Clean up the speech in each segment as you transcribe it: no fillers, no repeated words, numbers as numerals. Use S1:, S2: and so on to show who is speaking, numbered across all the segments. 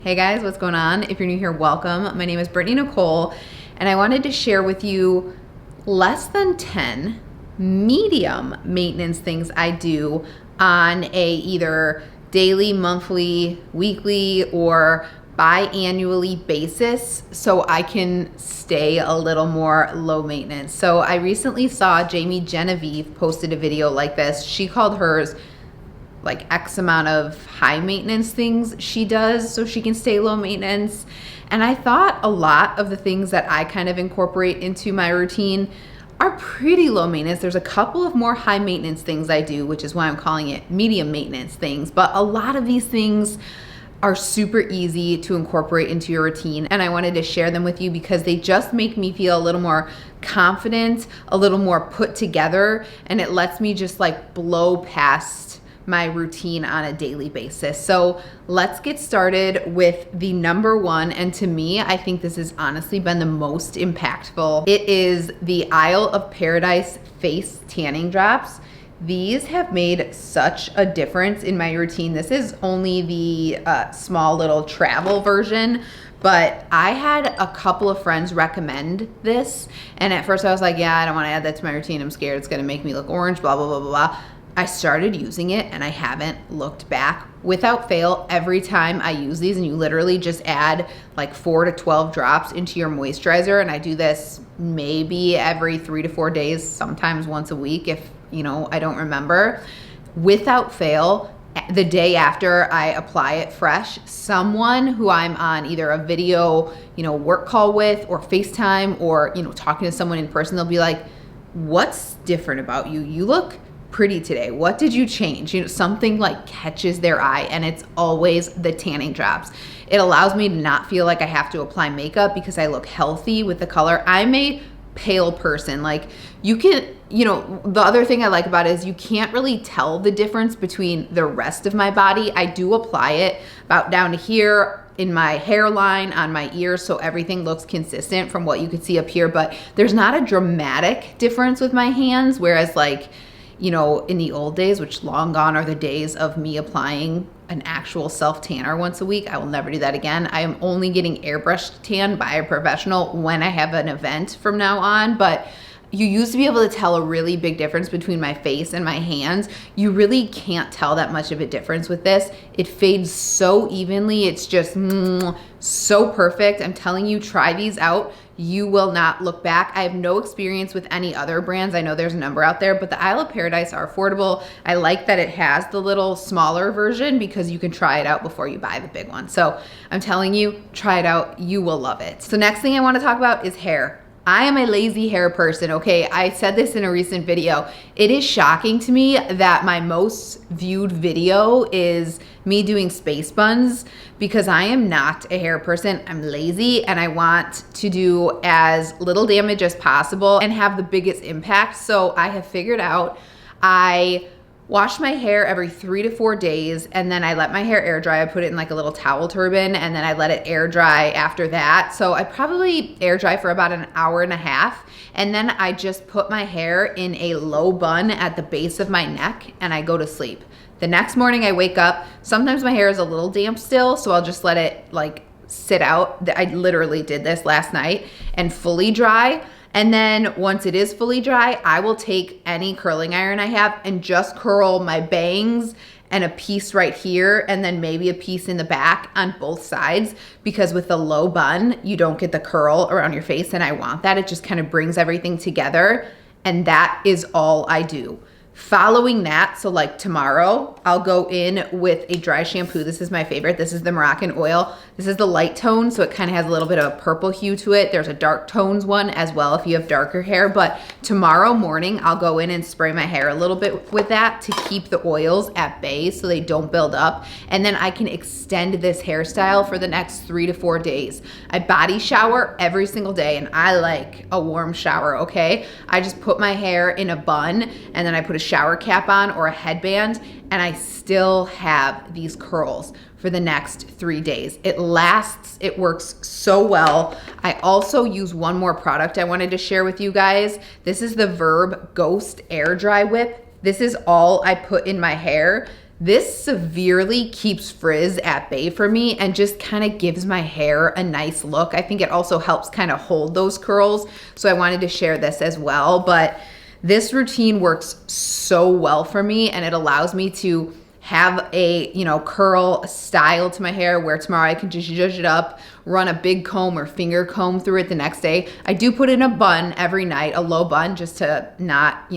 S1: Hey guys, what's going on? If you're new here, welcome. My name is BrittanyNichole, and I wanted to share with you less than 10 medium maintenance things I do on a either daily, monthly, weekly, or biannually basis so I can stay a little more low maintenance. So I recently saw Jamie Genevieve posted a video like this. She called hers like X amount of high maintenance things she does so she can stay low maintenance. And I thought a lot of the things that I kind of incorporate into my routine are pretty low maintenance. There's a couple of more high maintenance things I do, which is why I'm calling it medium maintenance things. But a lot of these things are super easy to incorporate into your routine. And I wanted to share them with you because they just make me feel a little more confident, a little more put together, and it lets me just like blow past my routine on a daily basis. So let's get started with the number one. And to me, I think this has honestly been the most impactful. It is the Isle of Paradise face tanning drops. These have made such a difference in my routine. This is only the small little travel version, but I had a couple of friends recommend this. And at first I was like, yeah, I don't want to add that to my routine. I'm scared it's going to make me look orange, blah, blah, blah, blah, blah. I started using it and I haven't looked back. Without fail, every time I use these, and you literally just add like 4 to 12 drops into your moisturizer, and I do this maybe every 3 to 4 days, sometimes once a week if, I don't remember. Without fail, the day after I apply it fresh, someone who I'm on either a video, work call with, or FaceTime, or, talking to someone in person, they'll be like, what's different about you? You look pretty today. What did you change? Something like catches their eye, and it's always the tanning drops. It allows me to not feel like I have to apply makeup because I look healthy with the color. I'm a pale person. Like you can, the other thing I like about it is you can't really tell the difference between the rest of my body. I do apply it about down to here in my hairline, on my ears, so everything looks consistent from what you could see up here, but there's not a dramatic difference with my hands, whereas like, in the old days, which long gone are the days of me applying an actual self tanner once a week. I will never do that again. I am only getting airbrushed tan by a professional when I have an event from now on. But you used to be able to tell a really big difference between my face and my hands. You really can't tell that much of a difference with this. It fades so evenly. It's just so perfect. I'm telling you, try these out. You will not look back. I have no experience with any other brands. I know there's a number out there, but the Isle of Paradise are affordable. I like that it has the little smaller version because you can try it out before you buy the big one. So I'm telling you, try it out. You will love it. So next thing I want to talk about is hair. I am a lazy hair person, okay? I said this in a recent video. It is shocking to me that my most viewed video is me doing space buns because I am not a hair person. I'm lazy and I want to do as little damage as possible and have the biggest impact. So I have figured out I wash my hair every 3 to 4 days, and then I let my hair air dry. I put it in like a little towel turban, and then I let it air dry after that. So I probably air dry for about an hour and a half, and then I just put my hair in a low bun at the base of my neck, and I go to sleep. The next morning I wake up, sometimes my hair is a little damp still, so I'll just let it like sit out. I literally did this last night and fully dry. And then once it is fully dry, I will take any curling iron I have and just curl my bangs and a piece right here and then maybe a piece in the back on both sides, because with the low bun, you don't get the curl around your face, and I want that. It just kind of brings everything together, and that is all I do. Following that, so like tomorrow, I'll go in with a dry shampoo. This is my favorite. This is the Moroccan oil. This is the light tone, so it kind of has a little bit of a purple hue to it. There's a dark tones one as well if you have darker hair, but tomorrow morning, I'll go in and spray my hair a little bit with that to keep the oils at bay so they don't build up, and then I can extend this hairstyle for the next 3 to 4 days. I body shower every single day, and I like a warm shower, okay? I just put my hair in a bun, and then I put a shower cap on or a headband, and I still have these curls for the next 3 days. It lasts, it works so well. I also use one more product I wanted to share with you guys. This is the Verb Ghost Air Dry Whip. This is all I put in my hair. This severely keeps frizz at bay for me and just kind of gives my hair a nice look. I think it also helps kind of hold those curls. So I wanted to share this as well. But this routine works so well for me, and it allows me to have a, curl style to my hair where tomorrow I can just zhuzh it up, run a big comb or finger comb through it the next day. I do put in a bun every night, a low bun, just to not,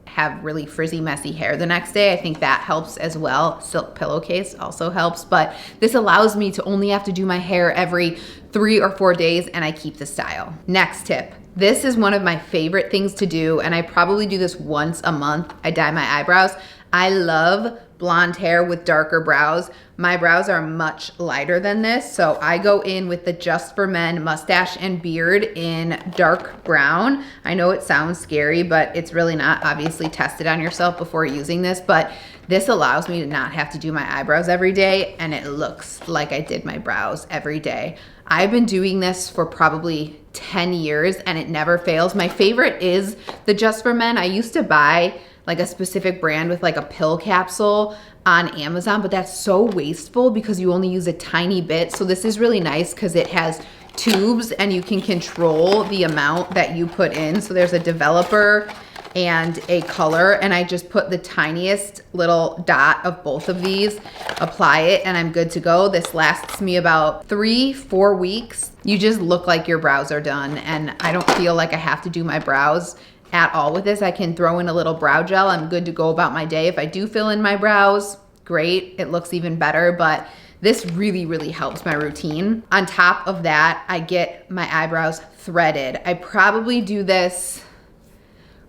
S1: have really frizzy, messy hair the next day. I think that helps as well. Silk pillowcase also helps, but this allows me to only have to do my hair every 3 or 4 days, and I keep the style. Next tip. This is one of my favorite things to do, and I probably do this once a month. I dye my eyebrows. I love blonde hair with darker brows. My brows are much lighter than this, so I go in with the Just for Men mustache and beard in dark brown. I know it sounds scary, but it's really not. Obviously, test it on yourself before using this, but this allows me to not have to do my eyebrows every day, and it looks like I did my brows every day. I've been doing this for probably 10 years, and it never fails. My favorite is the Just for Men. I used to buy like a specific brand with like a pill capsule on Amazon, but that's so wasteful because you only use a tiny bit. So this is really nice because it has tubes and you can control the amount that you put in. So there's a developer and a color, and I just put the tiniest little dot of both of these, apply it, and I'm good to go. This lasts me about 3-4 weeks. You just look like your brows are done, and I don't feel like I have to do my brows at all with this. I can throw in a little brow gel. I'm good to go about my day. If I do fill in my brows, great. It looks even better, but this really, really helps my routine. On top of that, I get my eyebrows threaded. I probably do this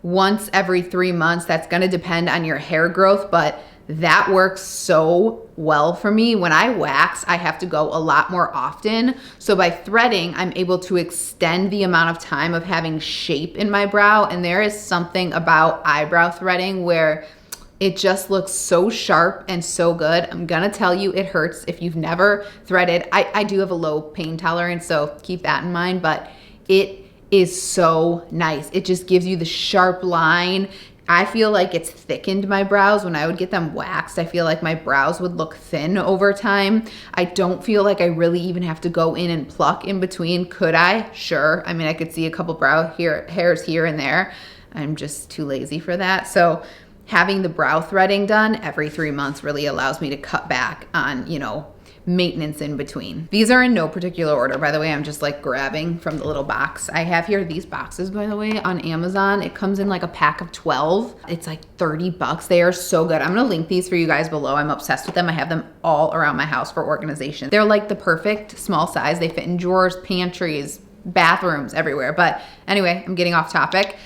S1: once every 3 months. That's gonna depend on your hair growth, but that works so well for me. When I wax, I have to go a lot more often. So by threading, I'm able to extend the amount of time of having shape in my brow. And there is something about eyebrow threading where it just looks so sharp and so good. I'm gonna tell you, it hurts if you've never threaded. I do have a low pain tolerance, so keep that in mind, but it is so nice. It just gives you the sharp line. I feel like it's thickened my brows. When I would get them waxed, I feel like my brows would look thin over time. I don't feel like I really even have to go in and pluck in between. Could I? Sure. I mean, I could see a couple hairs here and there. I'm just too lazy for that. So having the brow threading done every 3 months really allows me to cut back on, maintenance in between. These are in no particular order, by the way. I'm just like grabbing from the little box. I have here these boxes, by the way, on Amazon. It comes in like a pack of 12. It's like $30. They are so good. I'm gonna link these for you guys below. I'm obsessed with them. I have them all around my house for organization. They're like the perfect small size. They fit in drawers, pantries, bathrooms, everywhere. But anyway, I'm getting off topic.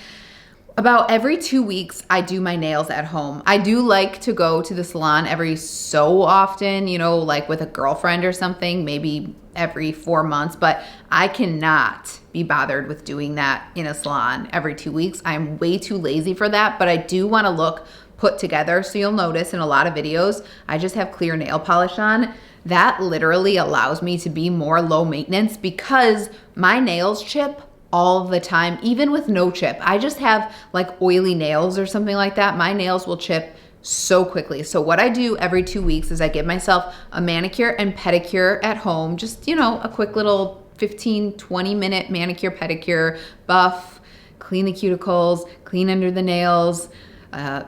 S1: About every 2 weeks, I do my nails at home. I do like to go to the salon every so often, like with a girlfriend or something, maybe every 4 months, but I cannot be bothered with doing that in a salon every 2 weeks. I'm way too lazy for that, but I do want to look put together. So you'll notice in a lot of videos, I just have clear nail polish on. That literally allows me to be more low maintenance because my nails chip all the time, even with no chip. I just have like oily nails or something like that. My nails will chip so quickly. So what I do every 2 weeks is I give myself a manicure and pedicure at home. Just, a quick little 15-20 minute manicure, pedicure, buff, clean the cuticles, clean under the nails,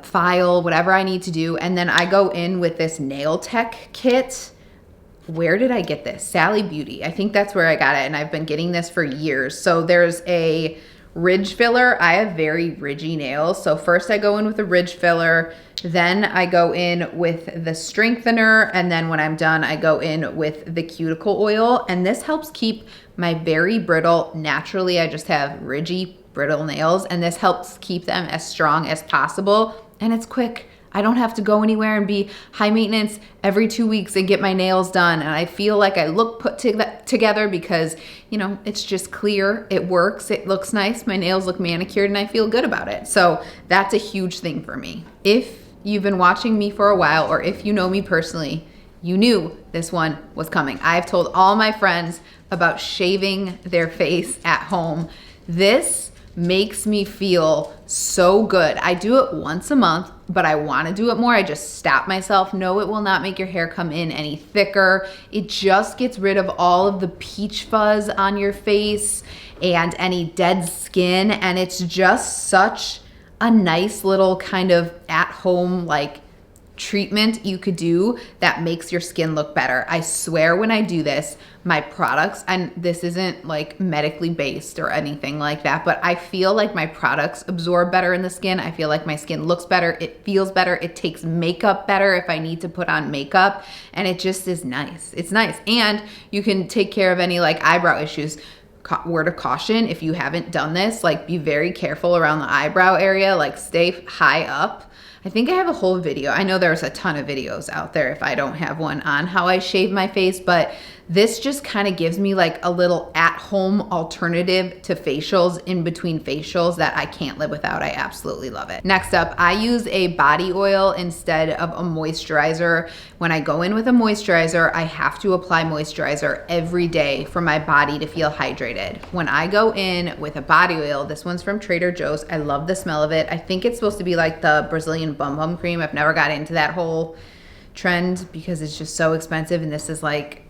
S1: file, whatever I need to do. And then I go in with this nail tech kit. Where did I get this? Sally Beauty. I think that's where I got it, and I've been getting this for years. So there's a ridge filler. I have very ridgy nails. So first I go in with a ridge filler, then I go in with the strengthener, and then when I'm done, I go in with the cuticle oil. And this helps keep my very brittle, naturally I just have ridgy, brittle nails, and this helps keep them as strong as possible. And it's quick. I don't have to go anywhere and be high maintenance every 2 weeks and get my nails done. And I feel like I look put together because, it's just clear. It works. It looks nice. My nails look manicured and I feel good about it. So that's a huge thing for me. If you've been watching me for a while, or if you know me personally, you knew this one was coming. I've told all my friends about shaving their face at home. This makes me feel so good. I do it once a month, but I want to do it more. I just stop myself. No, it will not make your hair come in any thicker. It just gets rid of all of the peach fuzz on your face and any dead skin. And it's just such a nice little kind of at-home like treatment you could do that makes your skin look better. I swear when I do this, my products, and this isn't like medically based or anything like that, but I feel like my products absorb better in the skin. I feel like my skin looks better. It feels better. It takes makeup better if I need to put on makeup, and it just is nice. It's nice. And you can take care of any like eyebrow issues. Word of caution, if you haven't done this, like be very careful around the eyebrow area, like stay high up. I think I have a whole video. I know there's a ton of videos out there if I don't have one on how I shave my face, but this just kind of gives me like a little at-home alternative to facials in between facials that I can't live without. I absolutely love it. Next up, I use a body oil instead of a moisturizer. When I go in with a moisturizer, I have to apply moisturizer every day for my body to feel hydrated. When I go in with a body oil, this one's from Trader Joe's. I love the smell of it. I think it's supposed to be like the Brazilian Bum Bum cream. I've never got into that whole trend because it's just so expensive, and this is like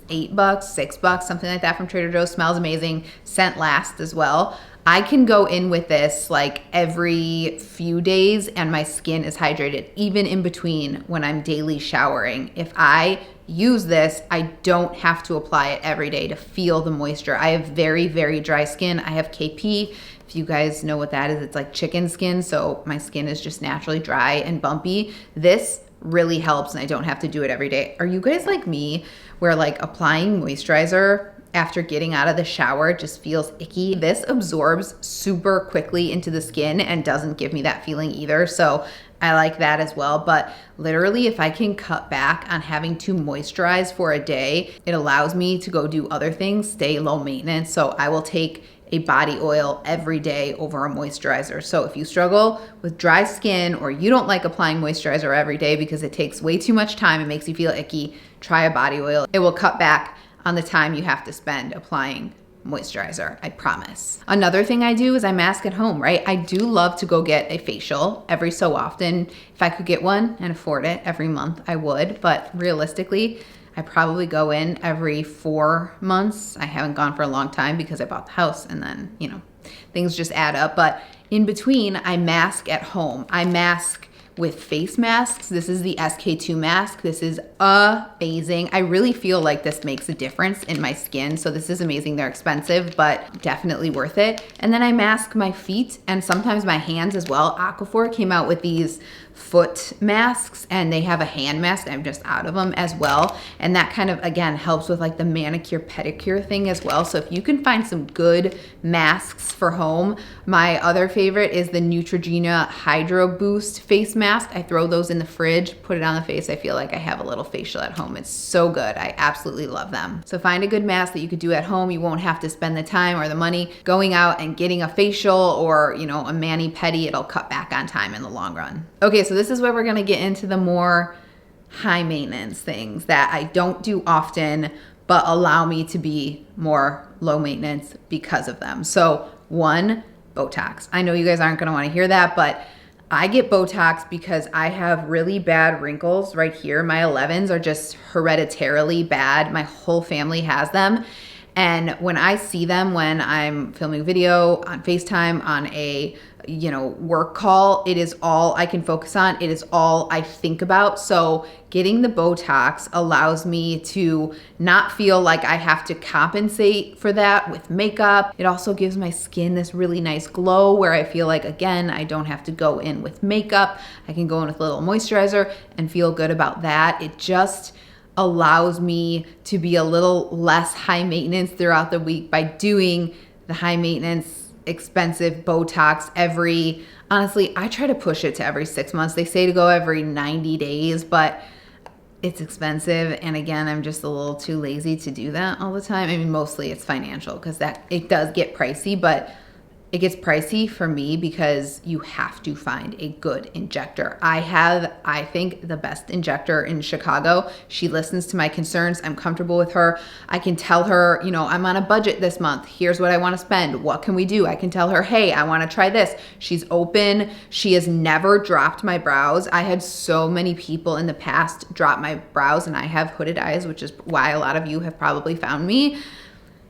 S1: $8, $6, something like that from Trader Joe's. Smells amazing. Scent lasts as well. I can go in with this like every few days and my skin is hydrated, even in between when I'm daily showering. If I use this, I don't have to apply it every day to feel the moisture. I have very, very dry skin. I have KP. If you guys know what that is, it's like chicken skin. So my skin is just naturally dry and bumpy. This really helps and I don't have to do it every day. Are you guys like me where like applying moisturizer after getting out of the shower just feels icky? This absorbs super quickly into the skin and doesn't give me that feeling either. So I like that as well. But literally, if I can cut back on having to moisturize for a day, it allows me to go do other things, stay low maintenance. So I will take a body oil every day over a moisturizer. So if you struggle with dry skin or you don't like applying moisturizer every day because it takes way too much time and makes you feel icky, try a body oil. It will cut back on the time you have to spend applying moisturizer, I promise. Another thing I do is I mask at home, right? I do love to go get a facial every so often. If I could get one and afford it every month, I would, but realistically, I probably go in every 4 months. I haven't gone for a long time because I bought the house and then, you know, things just add up. But in between, I mask at home. I mask with face masks. This is the SK2 mask. This is amazing. I really feel like this makes a difference in my skin. So this is amazing. They're expensive, but definitely worth it. And then I mask my feet and sometimes my hands as well. Aquaphor came out with these foot masks and they have a hand mask. I'm just out of them as well. And that kind of, again, helps with like the manicure pedicure thing as well. So if you can find some good masks for home, my other favorite is the Neutrogena Hydro Boost face mask. I throw those in the fridge, put it on the face. I feel like I have a little facial at home. It's so good. I absolutely love them. So find a good mask that you could do at home. You won't have to spend the time or the money going out and getting a facial or, you know, a mani-pedi. It'll cut back on time in the long run. Okay, so this is where we're gonna get into the more high maintenance things that I don't do often, but allow me to be more low maintenance because of them. So one, Botox. I know you guys aren't gonna wanna hear that, but I get Botox because I have really bad wrinkles right here. My 11s are just hereditarily bad. My whole family has them. And when I see them, when I'm filming a video on FaceTime, on a, you know, work call, it is all I can focus on. It is all I think about. So getting the Botox allows me to not feel like I have to compensate for that with makeup. It also gives my skin this really nice glow where I feel like, again, I don't have to go in with makeup. I can go in with a little moisturizer and feel good about that. It just allows me to be a little less high maintenance throughout the week by doing the high maintenance, expensive Botox honestly, I try to push it to every 6 months. They say to go every 90 days, but it's expensive. And again, I'm just a little too lazy to do that all the time. I mean, mostly it's financial because that it does get pricey, but it gets pricey for me because you have to find a good injector. I have, I think, the best injector in Chicago. She listens to my concerns. I'm comfortable with her. I can tell her, you know, I'm on a budget this month. Here's what I want to spend. What can we do? I can tell her, hey, I want to try this. She's open. She has never dropped my brows. I had so many people in the past drop my brows, and I have hooded eyes, which is why a lot of you have probably found me.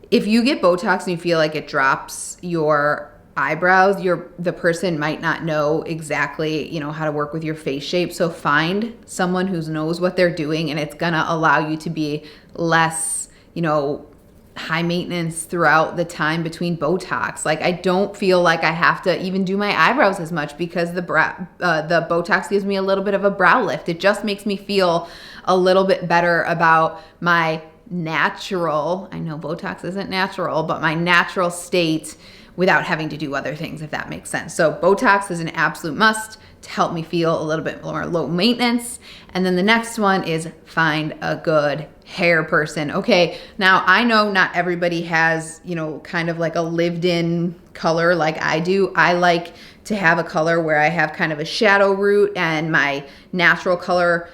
S1: If you get Botox and you feel like it drops your eyebrows, the person might not know exactly, you know, how to work with your face shape. So find someone who knows what they're doing, and it's gonna allow you to be less, you know, high maintenance throughout the time between Botox. Like, I don't feel like I have to even do my eyebrows as much because the Botox gives me a little bit of a brow lift. It just makes me feel a little bit better about my natural, I know Botox isn't natural, but my natural state without having to do other things, if that makes sense. So Botox is an absolute must to help me feel a little bit more low maintenance. And then the next one is find a good hair person. Okay, now I know not everybody has, you know, kind of like a lived in color like I do. I like to have a color where I have kind of a shadow root and my natural color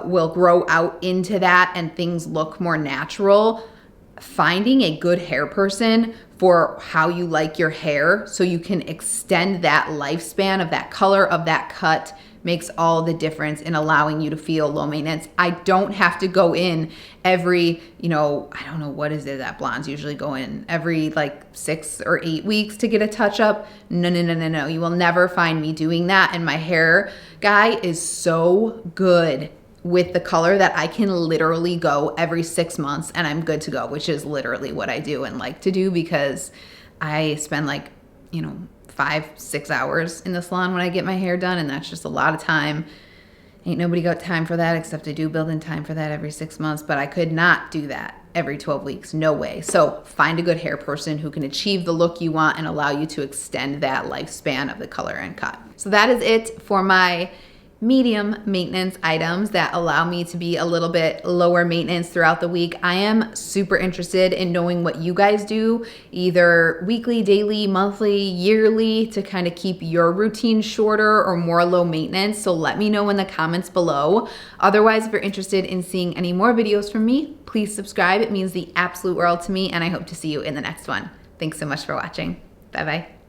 S1: will grow out into that and things look more natural. Finding a good hair person for how you like your hair so you can extend that lifespan of that color, of that cut, makes all the difference in allowing you to feel low maintenance. I don't have to go in every, you know, I don't know, what is it that blondes usually go in every like 6 or 8 weeks to get a touch up. No. You will never find me doing that. And my hair guy is so good with the color that I can literally go every 6 months and I'm good to go, which is literally what I do and like to do because I spend like, you know, 5-6 hours in the salon when I get my hair done, and that's just a lot of time. Ain't nobody got time for that, except I do build in time for that every 6 months, but I could not do that every 12 weeks. No way. So find a good hair person who can achieve the look you want and allow you to extend that lifespan of the color and cut. So that is it for my medium maintenance items that allow me to be a little bit lower maintenance throughout the week. I am super interested in knowing what you guys do, either weekly, daily, monthly, yearly, to kind of keep your routine shorter or more low maintenance. So let me know in the comments below. Otherwise, if you're interested in seeing any more videos from me, please subscribe. It means the absolute world to me, and I hope to see you in the next one. Thanks so much for watching. Bye-bye.